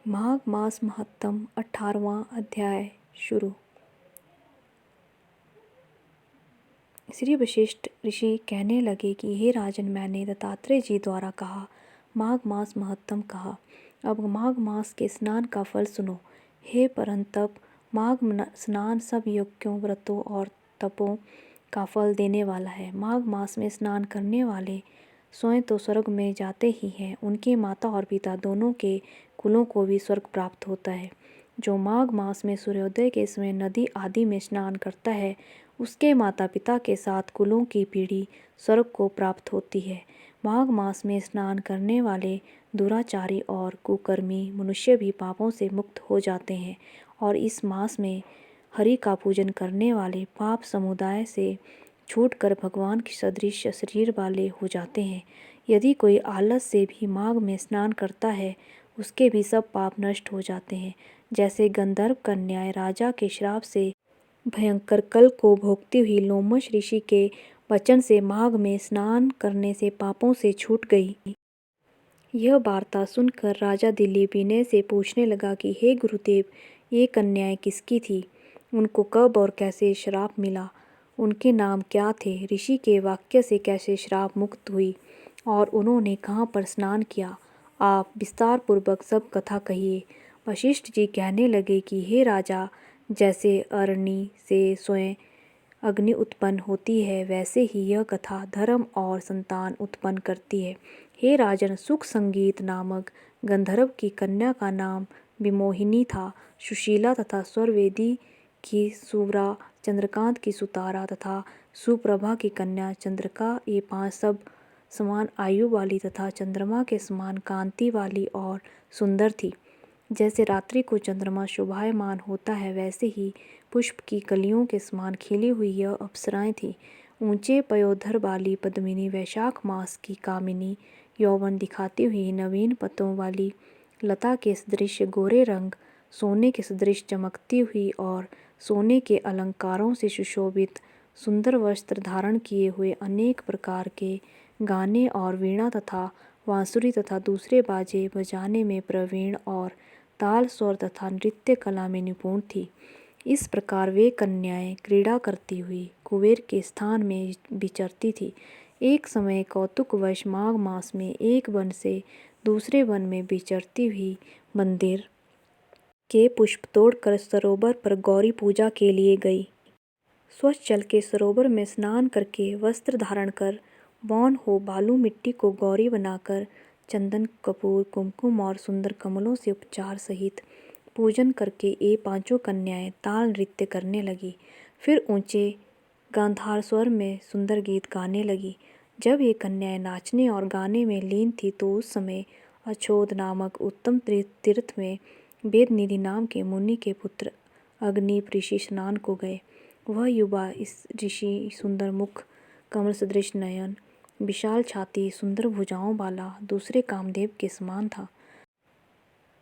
माघ मास महत्तम 18वां अध्याय शुरू। श्री वशिष्ठ ऋषि कहने लगे कि हे राजन, मैंने दत्तात्रेय जी द्वारा कहा, माघ मास महत्तम कहा। अब माघ मास के स्नान का फल सुनो। हे परंतप, माघ स्नान सब यज्ञों, व्रतों और तपों का फल देने वाला है। माघ मास में स्नान करने वाले स्वयं तो स्वर्ग में जाते ही हैं, उनके माता और पिता दोनों के कुलों को भी स्वर्ग प्राप्त होता है। जो माघ मास में सूर्योदय के समय नदी आदि में स्नान करता है, उसके माता पिता के साथ कुलों की पीढ़ी स्वर्ग को प्राप्त होती है। माघ मास में स्नान करने वाले दुराचारी और कुकर्मी मनुष्य भी पापों से मुक्त हो जाते हैं, और इस मास में हरि का पूजन करने वाले पाप समुदाय से छूटकर भगवान के सदृश शरीर वाले हो जाते हैं। यदि कोई आलस से भी माघ में स्नान करता है, उसके भी सब पाप नष्ट हो जाते हैं। जैसे गंधर्व कन्याएं राजा के श्राप से भयंकर कल को भोगती हुई लोमश ऋषि के वचन से माघ में स्नान करने से पापों से छूट गई। यह वार्ता सुनकर राजा दिलीप विनय से पूछने लगा कि हे गुरुदेव, ये कन्याएं किसकी थी? उनको कब और कैसे श्राप मिला? उनके नाम क्या थे? ऋषि के वाक्य से कैसे श्राप मुक्त हुई और उन्होंने कहाँ पर स्नान किया? आप विस्तार पूर्वक सब कथा कहिए। वशिष्ठ जी कहने लगे कि हे राजा, जैसे अरणि से स्वयं अग्नि उत्पन्न होती है, वैसे ही यह कथा धर्म और संतान उत्पन्न करती है। हे राजन, सुख संगीत नामक गंधर्व की कन्या का नाम विमोहिनी था। सुशीला तथा स्वरवेदी की सुव्रा, चंद्रकांत की सुतारा तथा सुप्रभा की कन्या चंद्रिका, ये 5 सब समान आयु वाली तथा चंद्रमा के समान कांति वाली और सुंदर थी। जैसे रात्रि को चंद्रमा शोभायमान होता है, वैसे ही पुष्प की कलियों के समान खिली हुई यह अप्सराएं थीं। ऊंचे पयोधर वाली पद्मिनी, वैशाख मास की कामिनी, यौवन दिखाती हुई नवीन पत्तों वाली लता के सदृश गोरे रंग, सोने के सदृश चमकती हुई और सोने के अलंकारों से सुशोभित, सुंदर वस्त्र धारण किए हुए, अनेक प्रकार के गाने और वीणा तथा बांसुरी तथा दूसरे बाजे बजाने में प्रवीण और ताल, स्वर तथा नृत्य कला में निपुण थी। इस प्रकार वे कन्याएं क्रीड़ा करती हुई कुबेर के स्थान में विचरती थी। एक समय कौतुकवश माघ मास में एक वन से दूसरे वन में विचरती हुई मंदिर के पुष्प तोड़कर सरोवर पर गौरी पूजा के लिए गई। स्वच्छ जल के सरोवर में स्नान करके, वस्त्र धारण कर, मौन हो बालू मिट्टी को गौरी बनाकर, चंदन, कपूर, कुमकुम और सुंदर कमलों से उपचार सहित पूजन करके ये 5 कन्याएं ताल नृत्य करने लगी। फिर ऊंचे गांधार स्वर में सुंदर गीत गाने लगी। जब ये कन्याएं नाचने और गाने में लीन थी, तो उस समय अछोद नामक उत्तम तीर्थ में वेदनिधि नाम के मुनि के पुत्र अग्नि ऋषि स्नान को गए। वह युवा इस ऋषि सुंदर मुख, कमल सदृश नयन, विशाल छाती, सुंदर भुजाओं वाला दूसरे कामदेव के समान था।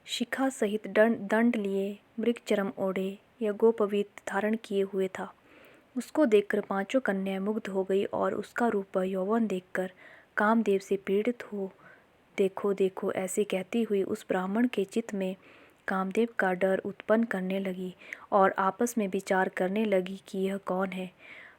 शिखा सहित दंड लिए, मृग चरम ओढ़े, यज्ञोपवीत धारण किए हुए था। उसको देखकर 5 कन्याएं मुग्ध हो गई और उसका रूप व यौवन देखकर कामदेव से पीड़ित हो देखो देखो ऐसे कहती हुई उस ब्राह्मण के चित्त में कामदेव का डर उत्पन्न करने लगी और आपस में विचार करने लगी कि यह कौन है।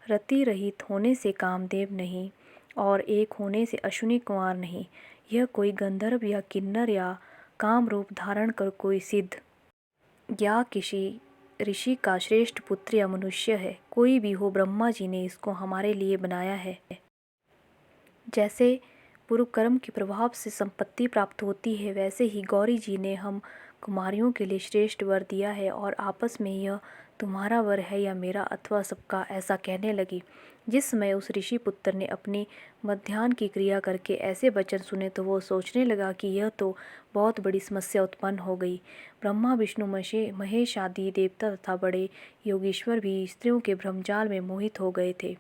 रति रहित होने से कामदेव नहीं और एक होने से अश्विनी कुमार नहीं, यह कोई गंधर्व या किन्नर या काम रूप धारण कर कोई सिद्ध या किसी ऋषि का श्रेष्ठ पुत्र या मनुष्य है। कोई भी हो, ब्रह्मा जी ने इसको हमारे लिए बनाया है। जैसे पूर्व कर्म के प्रभाव से संपत्ति प्राप्त होती है, वैसे ही गौरी जी ने हम कुमारियों के लिए श्रेष्ठ वर दिया है, और आपस में यह तुम्हारा वर है या मेरा अथवा सबका, ऐसा कहने लगी। जिस समय उस ऋषि पुत्र ने अपनी मध्याह्न की क्रिया करके ऐसे वचन सुने, तो वो सोचने लगा कि यह तो बहुत बड़ी समस्या उत्पन्न हो गई। ब्रह्मा, विष्णु, महेश आदि देवता तथा बड़े योगीश्वर भी स्त्रियों के भ्रमजाल में मोहित हो गए थे।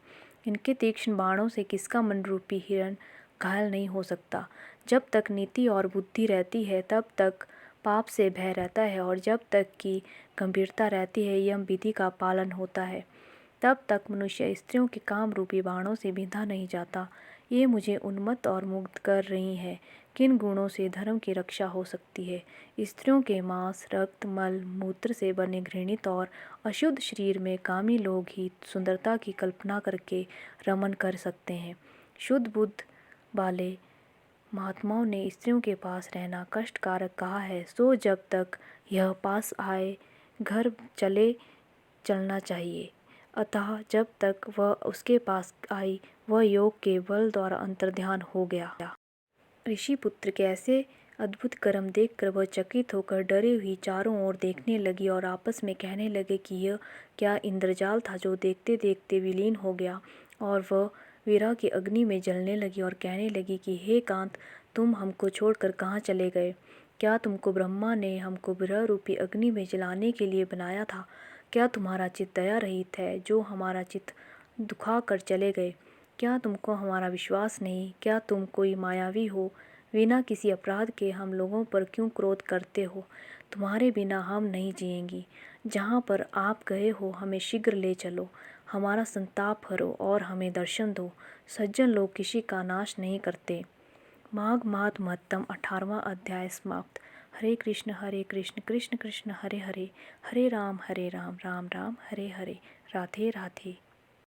इनके तीक्ष्ण बाणों से किसका मन रूपी हिरण घायल नहीं हो सकता। जब तक नीति और बुद्धि रहती है, तब तक पाप से भय रहता है, और जब तक की गंभीरता रहती है, यम विधि का पालन होता है, तब तक मनुष्य स्त्रियों के काम रूपी बाणों से बिंधा नहीं जाता। ये मुझे उन्मत्त और मुग्ध कर रही है, किन गुणों से धर्म की रक्षा हो सकती है। स्त्रियों के मांस, रक्त, मल, मूत्र से बने घृणित और अशुद्ध शरीर में कामी लोग ही सुंदरता की कल्पना करके रमन कर सकते हैं। शुद्ध बुद्ध वाले महात्माओं ने स्त्रियों के पास रहना कष्टकारक कहा है, सो जब तक यह पास आए घर चले चलना चाहिए। अतः जब तक वह उसके पास आई, वह योग के बल द्वारा अंतर्ध्यान हो गया। ऋषि पुत्र के ऐसे अद्भुत कर्म देखकर वह चकित होकर डरी हुई चारों ओर देखने लगी और आपस में कहने लगे कि यह क्या इंद्रजाल था जो देखते देखते विलीन हो गया। और वह विरह की अग्नि में जलने लगी और कहने लगी कि हे कांत, तुम हमको छोड़कर कहाँ चले गए? क्या तुमको ब्रह्मा ने हमको विरह रूपी अग्नि में जलाने के लिए बनाया था? क्या तुम्हारा चित्त दया रहित है जो हमारा चित्त दुखा कर चले गए? क्या तुमको हमारा विश्वास नहीं? क्या तुम कोई मायावी हो? बिना किसी अपराध के हम लोगों पर क्यों क्रोध करते हो? तुम्हारे बिना हम नहीं जिएंगी। जहाँ पर आप गए हो हमें शीघ्र ले चलो, हमारा संताप हरो और हमें दर्शन दो। सज्जन लोग किसी का नाश नहीं करते। माघ मास महत्तम 18वां अध्याय समाप्त। हरे कृष्ण कृष्ण कृष्ण हरे हरे, हरे राम राम राम हरे हरे, राधे राधे।